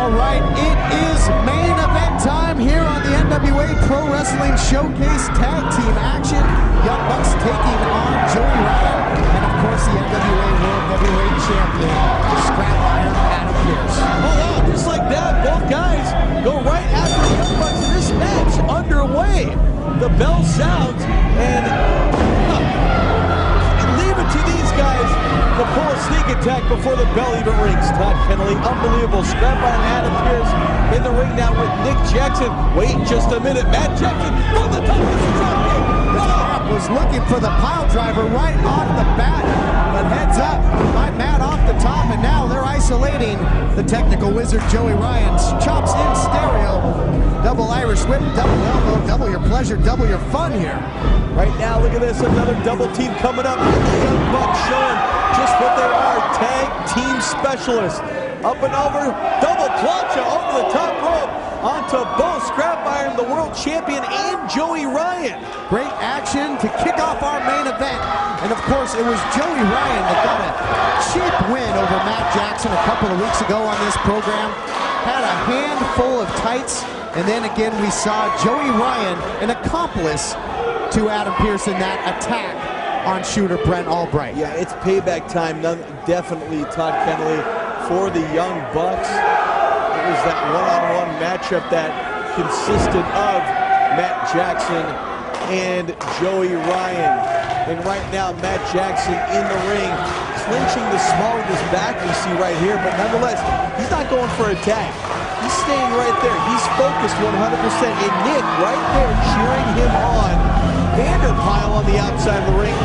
All right, it is main event time here on the NWA Pro Wrestling Showcase Tag Team action. Young Bucks taking on Joey Ryan, and of course the NWA World Heavyweight Champion, the Scrap Iron Adam Pearce. Hold on, just like that, both guys go right after the Young Bucks in this match underway. The bell sounds, and leave it to these guys to pull a sneak attack before the bell even rings. Todd Kennelly, unbelievable. Scrap Iron Adam Pearce in the ring now with Nick Jackson. Wait just a minute. Matt Jackson from the top of the champion. Was looking for the pile driver right off the bat, but heads up by Matt off the top, and now they're isolating the technical wizard Joey Ryan. Chops in stereo, double Irish whip, double elbow, double your pleasure, double your fun here. Right now, look at this, another double team coming up. The Young Bucks showing just what they are, tag team specialists. Up and over, double plancha over the top rope, onto both Scrap Iron, the world champion, and Joey Ryan. Great action to kick off our main event. And of course, it was Joey Ryan that got a cheap win over Matt Jackson a couple of weeks ago on this program. Had a handful of tights, and then again we saw Joey Ryan, an accomplice to Adam Pearce in that attack on shooter Brent Albright. Yeah, it's payback time, definitely, Todd Kennelly, for the Young Bucks. It was that one-on-one matchup that consisted of Matt Jackson and Joey Ryan. And right now, Matt Jackson in the ring, clinching the small of his back, you see right here, but nonetheless, he's not going for a tag. He's staying right there. He's focused 100%. And Nick right there cheering him on. Vanderpyle on the outside of the ring.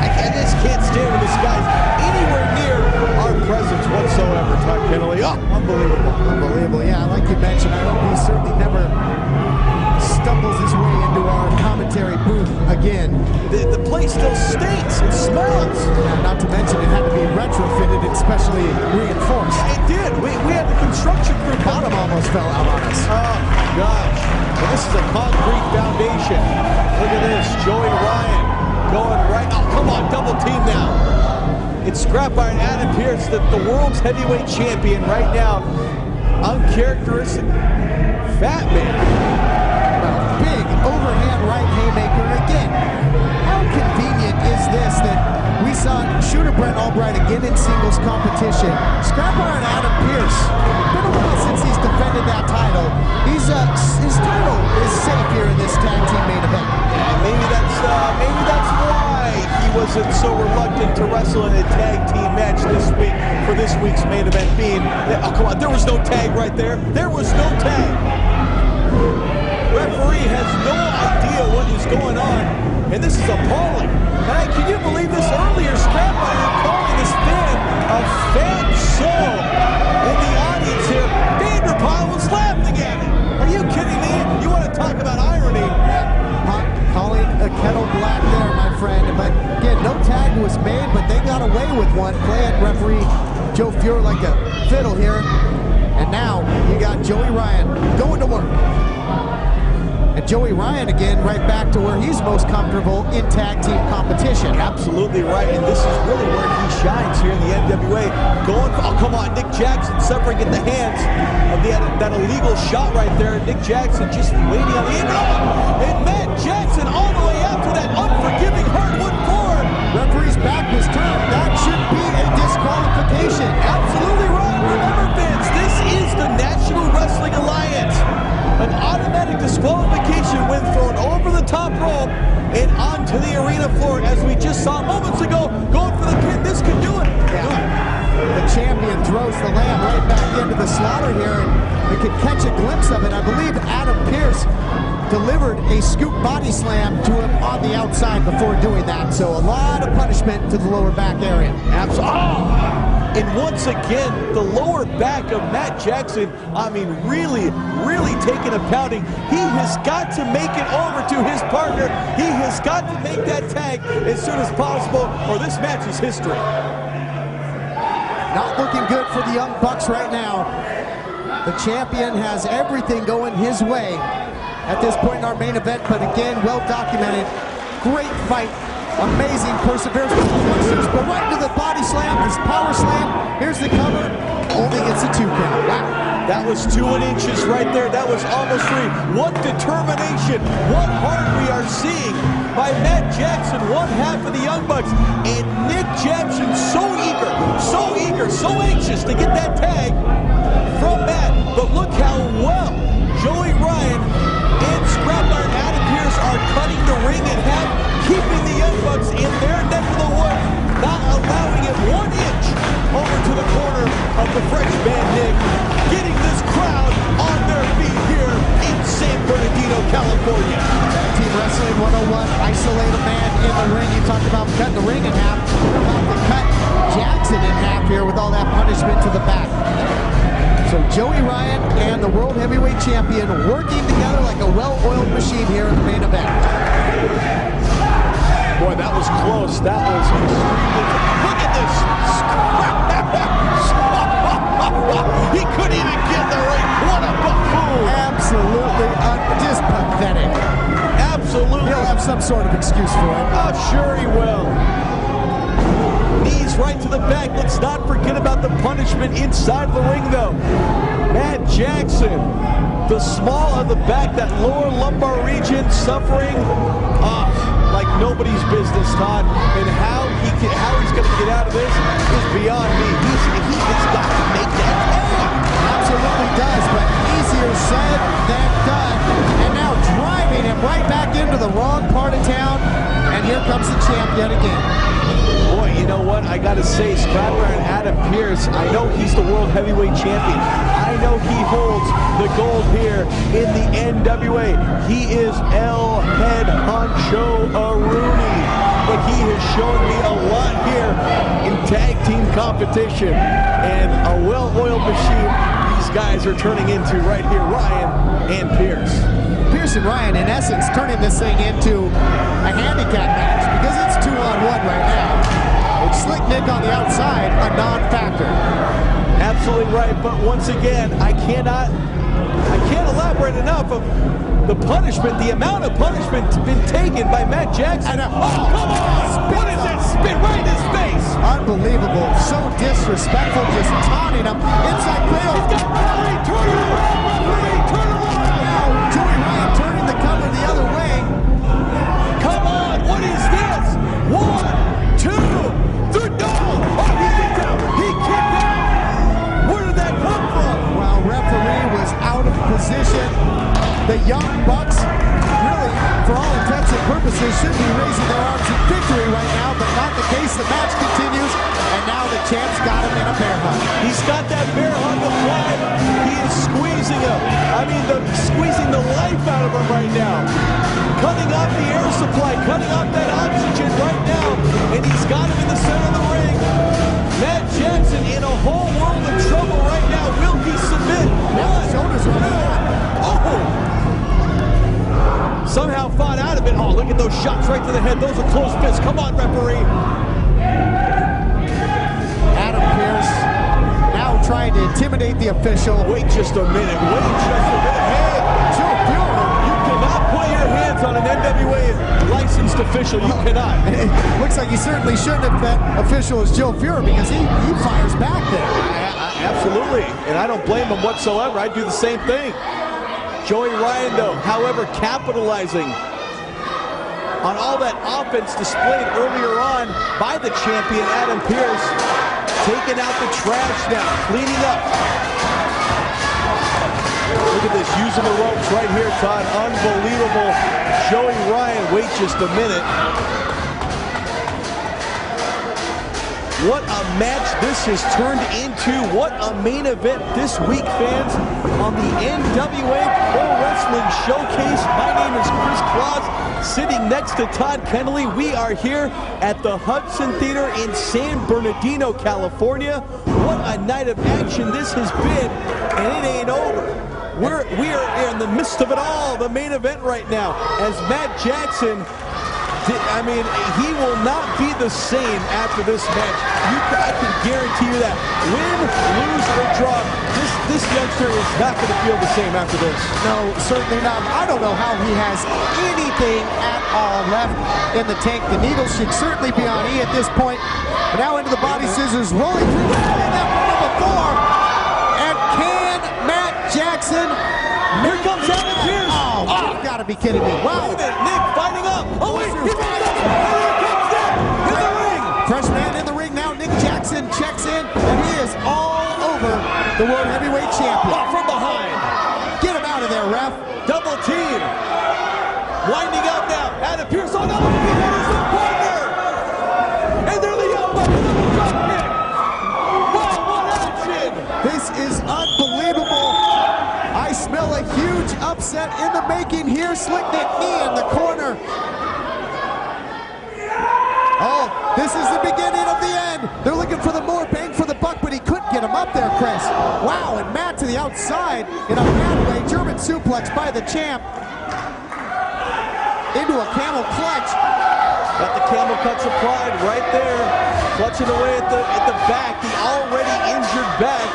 I just can't stand when this guy's anywhere near our presence whatsoever, Todd Kennelly. Oh, unbelievable. Unbelievable, yeah, like you mentioned, I hope he certainly never stumbles his way into our commentary booth again. The place still stinks and smells. Yeah, not to mention it had to be retrofitted and specially reinforced. It did. We had the construction crew. Bottom almost fell out on us. Oh, gosh. And this is a concrete foundation. Look at this, Joey Ryan going right. Oh, come on, double team now. It's Scrap Iron Adam Pearce, the world's heavyweight champion right now. Uncharacteristic fat man. Well, big overhand right haymaker again. How convenient is this that we saw shooter Brent Albright again in singles competition? Scrap Iron Adam Pearce. Been a while since he's defended that title. His title is safe here in this tag team main event. And maybe that's why he wasn't so reluctant to wrestle in a tag team match this week for this week's main event being, oh come on, there was no tag right there. There was no tag. Referee has no idea what is going on, and this is appalling. And can you believe this? Earlier, Scrap Iron calling this man a fat soul in the audience here. Vanderpyle was laughing at it. Are you kidding me? You want to talk about irony? Calling a kettle black there, my friend. But again, no tag was made, but they got away with one. Playing referee Joe Fuhrer like a fiddle here. And now you got Joey Ryan going to work. And Joey Ryan again right back to where he's most comfortable in tag team competition. Absolutely right, and this is really where he shines here in the NWA. Going for, oh come on, Nick Jackson suffering at the hands of that illegal shot right there. Nick Jackson just waiting on the end. And Matt Jackson all the way out to that unforgiving hardwood floor. Referee's back was turned. That should be a disqualification. Absolutely right. Remember, fans, this is the National Wrestling Alliance. An automatic disqualification when thrown over the top rope and onto the arena floor, as we just saw moments ago, going for the pin. This could do it. Yeah. The champion throws the lamb right back into the slaughter here, and we could catch a glimpse of it. I believe Adam Pearce delivered a scoop body slam to him on the outside before doing that. So a lot of punishment to the lower back area. Absolutely. Oh! And once again, the lower back of Matt Jackson, I mean, really taking a pounding. He has got to make it over to his partner. He has got to make that tag as soon as possible, or this match is history. Not looking good for the Young Bucks right now. The champion has everything going his way at this point in our main event, but again, well documented. Great fight. Amazing perseverance, but right into the body slam, this power slam. Here's the cover, only gets a 2 count. Wow. That was 2 inches right there. That was almost 3. What determination, what heart we are seeing by Matt Jackson, one half of the Young Bucks. And Nick Jackson so eager, so anxious to get that tag from Matt. But look how well Joey Ryan and Scrap Iron Adam Pearce are cutting the ring in half, keeping the Young Bucks in their neck of the woods, not allowing it 1 inch over to the corner of the French man Nick, getting this crowd on their feet here in San Bernardino, California. Team Wrestling 101, isolate a man in the ring. You talked about cutting the ring in half. About to cut Jackson in half here with all that punishment to the back. So Joey Ryan and the World Heavyweight Champion working together like a well-oiled machine here in the main event. Boy, that was close. That was extremely... Look at this! He couldn't even get the ring. What a buffoon! Absolutely, just pathetic. Absolutely. He'll have some sort of excuse for it. Oh, sure he will. Knees right to the back. Let's not forget about the punishment inside of the ring, though. Matt Jackson, the small of the back, that lower lumbar region, suffering like nobody's business, Todd. And how he's going to get out of this is beyond me. He has got to make that tag. Absolutely does, but easier said than done. And now driving him right back into the wrong part of town. And here comes the champ yet again. Boy, you know what? I gotta say, Scrap Iron Adam Pearce, I know he's the World Heavyweight Champion. I know he holds the gold here in the NWA. He is El Head Honcho Aruni. But he has shown me a lot here in tag team competition. And a well-oiled machine these guys are turning into right here, Ryan and Pearce. Pearce and Ryan, in essence, turning this thing into a handicap match because it's 2-on-1 right now. With Slick Nick on the outside, a non-factor. Absolutely right, but once again, I can't elaborate enough of the punishment, the amount of punishment been taken by Matt Jackson. And oh, come on! What is that spin right in his face? Unbelievable, so disrespectful, just taunting him. Inside cradle. He's got referee, turn around, referee, turn around! Now, Joey Ryan turning the cover the other way. Come on, what is this? 1, 2, 3, no! Oh, he kicked out! He kicked out! Where did that come from? While referee was out of position, the Young Bucks, really, for all intents and purposes, should be raising their arms in victory right now, but not the case. The match continues, and now the champ's got him in a bear hug. He's got that bear hug applied. He is squeezing him. I mean, squeezing the life out of him right now. Cutting off the air supply, cutting off that oxygen right now, and he's got him in the center of the ring. Matt Jackson in a whole world of trouble right now. Will he submit? Shoulders are up. Oh! Somehow fought out of it. Oh, look at those shots right to the head. Those are close fists. Come on, referee. Adam Pearce now trying to intimidate the official. Wait just a minute. Wait just a minute. Hey, Joe Bueller, you cannot put your hands on an NWA licensed official. You cannot. Looks like he certainly shouldn't have that official as Joe Fuhrer because he fires back there. Absolutely. And I don't blame him whatsoever. I'd do the same thing. Joey Ryan, though, however, capitalizing on all that offense displayed earlier on by the champion, Adam Pearce, taking out the trash now, cleaning up. Look at this, using the ropes right here, Todd. Unbelievable. Joey Ryan, wait just a minute. What a match this has turned into. What a main event this week, fans, on the NWA Pro Wrestling Showcase. My name is Chris Claus, sitting next to Todd Kennelly. We are here at the Hudson Theater in San Bernardino, California. What a night of action this has been, and it ain't over. We are in the midst of it all, the main event right now, as Matt Jackson, I mean, he will not be the same after this match. I can guarantee you that. Win, lose, or draw, this youngster is not going to feel the same after this. No, certainly not. I don't know how he has anything at all left in the tank. The needle should certainly be on E at this point. But now into the body scissors, rolling through that one before. And can Matt be kidding me. Wow. Wait a minute, Nick fighting up. Oh, wait, he's fighting up. And here comes Nick in the ring. Fresh man in the ring now. Nick Jackson checks in, and he is all over the World Heavyweight Champion. Oh, from behind. Get him out of there, ref. Double team. Winding up now. Adam Pearce on up. He got his own partner. And they're the Young Bucks. Double drop kick. Wow, what action. This is unbelievable. I smell a huge upset in the making here. Slick Nick knee in the corner. Oh, this is the beginning of the end. They're looking for the more bang for the buck, but he couldn't get him up there, Chris. Wow, and Matt to the outside in a bad way. German suplex by the champ. Into a camel clutch. Got the camel clutch applied right there. Clutching away at the back, the already injured back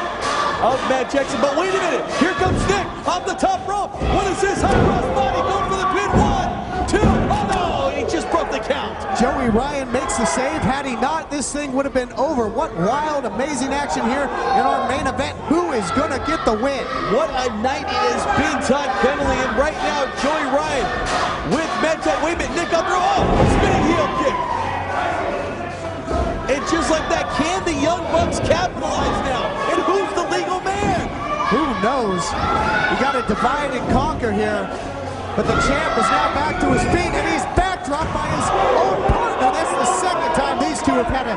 of Matt Jackson. But wait a minute, here comes Nick off the top rope. What is this? High cross body going for the pin. 1, 2, oh no, he just broke the count. Joey Ryan makes the save. Had he not, this thing would have been over. What wild, amazing action here in our main event. Who is gonna get the win? What a night it has been, Todd Kenneally. And right now, Joey Ryan with Matt Jackson. Wait a minute, Nick up there. Oh, spinning heel kick. And just like that, can the Young Bucks capitalize now? And who's the legal man? Who knows? You got to divide and conquer here. But the champ is now back to his feet, and he's backdropped by his own partner. That's the second time these two have had a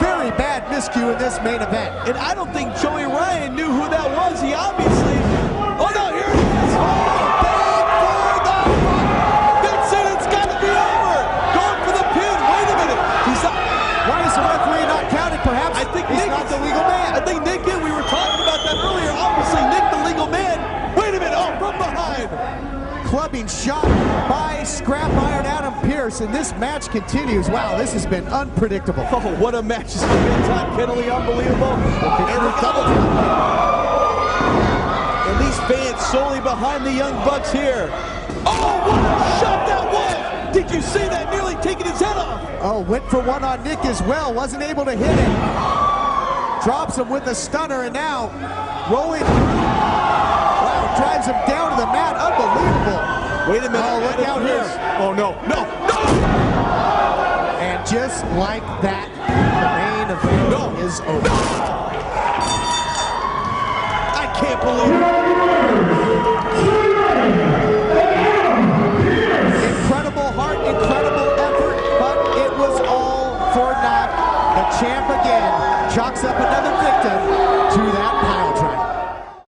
very bad miscue in this main event. And I don't think Joey Ryan knew who that was. He obviously... Oh no, here it is! Oh, bang for the... Vincent, it's got to be over! Going for the pin. Wait a minute. He's not... Why is the referee not counted? Perhaps I think he's Nick not the legal man. I think Nick did. We were talking about that earlier. Obviously, Nick the legal man. Wait a minute. Oh, from behind. Clubbing shot by Scrap Iron Adam Pearce, and this match continues. Wow, this has been unpredictable. Oh, what a match this has been, Todd Kenneally. Unbelievable. And these fans solely behind the Young Bucks here. Oh, what a shot that was. Did you see that? Nearly taking his head off. Oh, went for one on Nick as well. Wasn't able to hit it. Drops him with a stunner, and now rolling. Wow, drives him down to the mat. Unbelievable. Wait a minute. Oh, look out here. Oh, no. No. No. And just like that, the main event is over. I can't believe it. Incredible heart, incredible effort, but it was all for naught. The champ again chalks up another victim to that pile.